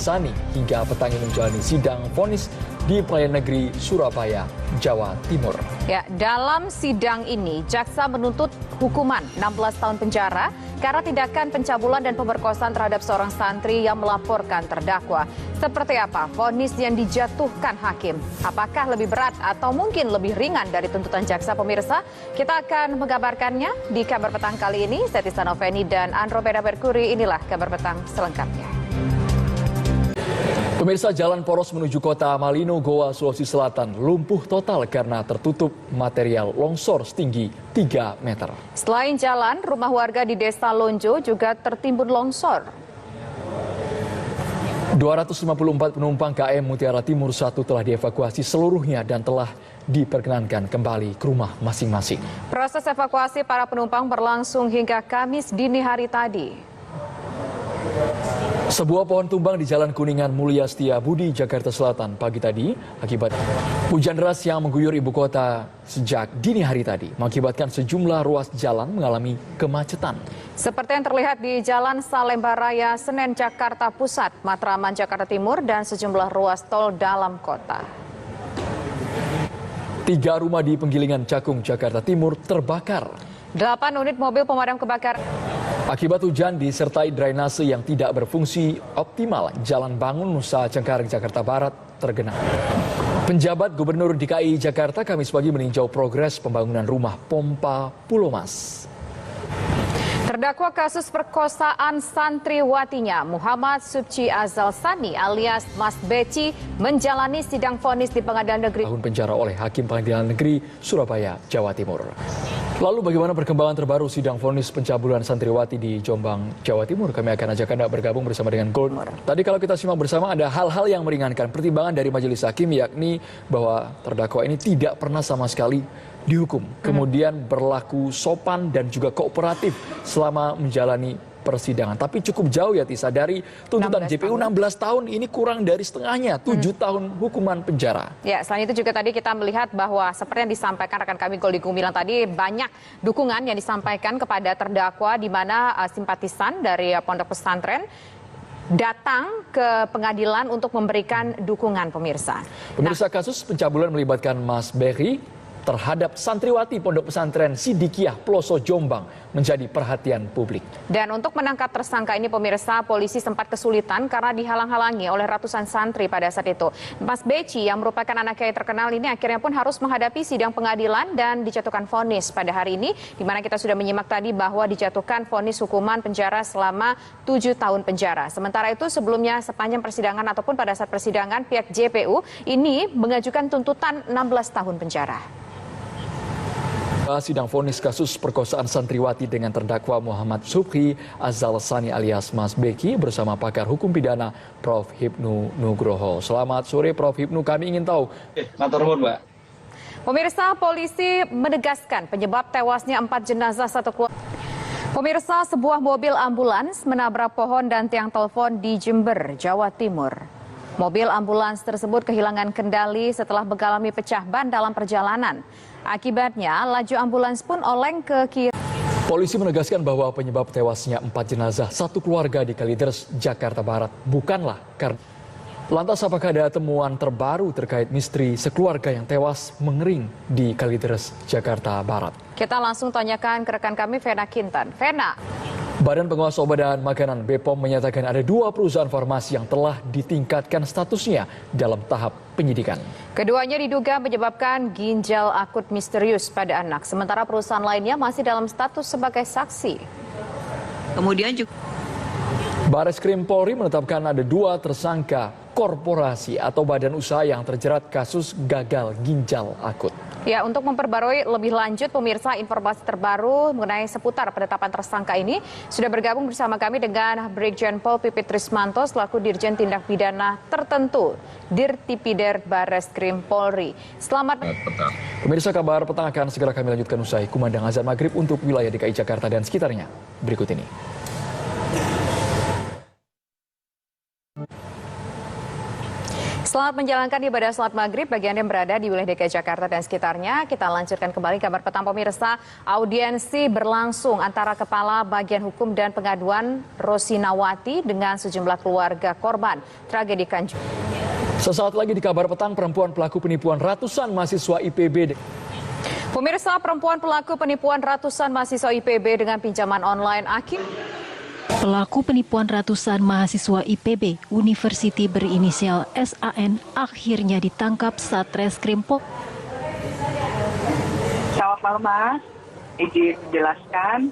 Sani hingga petang ini menjalani sidang vonis di Pengadilan Negeri Surabaya, Jawa Timur. Ya, dalam sidang ini jaksa menuntut hukuman 16 tahun penjara karena tindakan pencabulan dan pemerkosaan terhadap seorang santri yang melaporkan terdakwa. Seperti apa vonis yang dijatuhkan hakim? Apakah lebih berat atau mungkin lebih ringan dari tuntutan jaksa, pemirsa? Kita akan menggambarkannya di Kabar Petang kali ini. Saya Tisa Noveni dan Andromeda Merkuri. Inilah Kabar Petang selengkapnya. Pemirsa, jalan poros menuju kota Malino, Goa, Sulawesi Selatan lumpuh total karena tertutup material longsor setinggi 3 meter. Selain jalan, rumah warga di Desa Lonjo juga tertimbun longsor. 254 penumpang KM Mutiara Timur 1 telah dievakuasi seluruhnya dan telah diperkenankan kembali ke rumah masing-masing. Proses evakuasi para penumpang berlangsung hingga Kamis dini hari tadi. Sebuah pohon tumbang di Jalan Kuningan Mulia Setiabudi, Jakarta Selatan pagi tadi akibat hujan deras yang mengguyur ibu kota sejak dini hari tadi mengakibatkan sejumlah ruas jalan mengalami kemacetan. Seperti yang terlihat di Jalan Salemba Raya, Senen, Jakarta Pusat, Matraman, Jakarta Timur, dan sejumlah ruas tol dalam kota. 3 rumah di Penggilingan Cakung, Jakarta Timur terbakar. 8 unit mobil pemadam kebakaran. Akibat hujan disertai drainase yang tidak berfungsi optimal, Jalan Bangun Nusa Cengkareng, Jakarta Barat tergenang. Penjabat Gubernur DKI Jakarta Kamis pagi meninjau progres pembangunan rumah pompa Pulau Mas. Terdakwa kasus perkosaan santriwatinya Muhammad Subci Azal Sani alias Mas Beci menjalani sidang vonis di Pengadilan Negeri Tahun penjara oleh Hakim Pengadilan Negeri Surabaya, Jawa Timur. Lalu bagaimana perkembangan terbaru sidang vonis pencabulan santriwati di Jombang, Jawa Timur? Kami akan ajak Anda bergabung bersama dengan Gold. Tadi kalau kita simak bersama ada hal-hal yang meringankan. Pertimbangan dari majelis hakim yakni bahwa terdakwa ini tidak pernah sama sekali dihukum. Kemudian berlaku sopan dan juga kooperatif selama menjalani persidangan. Tapi cukup jauh ya Tisa, dari tuntutan JPU 16 tahun ini kurang dari setengahnya, 7 tahun hukuman penjara. Ya, selain itu juga tadi kita melihat bahwa seperti yang disampaikan rekan kami Goldi Gumilang tadi, banyak dukungan yang disampaikan kepada terdakwa di mana simpatisan dari pondok pesantren datang ke pengadilan untuk memberikan dukungan, pemirsa. Pemirsa, kasus pencabulan melibatkan Mas Berry terhadap santriwati Pondok Pesantren Sidikiah Ploso Jombang menjadi perhatian publik. Dan untuk menangkap tersangka ini, pemirsa, polisi sempat kesulitan karena dihalang-halangi oleh ratusan santri pada saat itu. Mas Beci yang merupakan anak kiai terkenal ini akhirnya pun harus menghadapi sidang pengadilan dan dijatuhkan vonis pada hari ini, di mana kita sudah menyimak tadi bahwa dijatuhkan vonis hukuman penjara selama 7 tahun penjara. Sementara itu sebelumnya sepanjang persidangan ataupun pada saat persidangan pihak JPU ini mengajukan tuntutan 16 tahun penjara. Sidang vonis kasus perkosaan santriwati dengan terdakwa Muhammad Subci Azal Sani alias Mas Beki bersama pakar hukum pidana Prof. Hipnu Nugroho. Selamat sore Prof. Hipnu, kami ingin tahu. Mbak. Pemirsa, polisi menegaskan penyebab tewasnya 4 jenazah satu keluarga. Pemirsa, sebuah mobil ambulans menabrak pohon dan tiang telepon di Jember, Jawa Timur. Mobil ambulans tersebut kehilangan kendali setelah mengalami pecah ban dalam perjalanan. Akibatnya, laju ambulans pun oleng ke kiri. Polisi menegaskan bahwa penyebab tewasnya 4 jenazah satu keluarga di Kalideres, Jakarta Barat bukanlah karena. Lantas apakah ada temuan terbaru terkait misteri sekeluarga yang tewas mengering di Kalideres, Jakarta Barat? Kita langsung tanyakan ke rekan kami Vena Kintan. Vena. Badan Pengawas Obat dan Makanan BPOM menyatakan ada 2 perusahaan farmasi yang telah ditingkatkan statusnya dalam tahap penyidikan. Keduanya diduga menyebabkan ginjal akut misterius pada anak, sementara perusahaan lainnya masih dalam status sebagai saksi. Kemudian juga Bareskrim Polri menetapkan ada 2 tersangka korporasi atau badan usaha yang terjerat kasus gagal ginjal akut. Ya, untuk memperbarui lebih lanjut pemirsa informasi terbaru mengenai seputar penetapan tersangka ini, sudah bergabung bersama kami dengan Brigjen Pol Pipit Trismanto selaku Dirjen Tindak Pidana Tertentu Dirtipider Bareskrim Polri. Selamat petang. Pemirsa, Kabar Petang akan segera kami lanjutkan usai kumandang azan maghrib untuk wilayah DKI Jakarta dan sekitarnya. Berikut ini. Selamat menjalankan ibadah salat maghrib bagi Anda yang berada di wilayah DKI Jakarta dan sekitarnya. Kita lanjutkan kembali kabar petang pemirsa. Audiensi berlangsung antara Kepala Bagian Hukum dan Pengaduan Rosinawati dengan sejumlah keluarga korban tragedi Kanjuruhan. Sesaat lagi di kabar petang, perempuan pelaku penipuan ratusan mahasiswa IPB. Pemirsa, perempuan pelaku penipuan ratusan mahasiswa IPB dengan pinjaman online Pelaku penipuan ratusan mahasiswa IPB University berinisial SAN akhirnya ditangkap Satreskrim Polri. Selamat malam, Mas. Izin menjelaskan,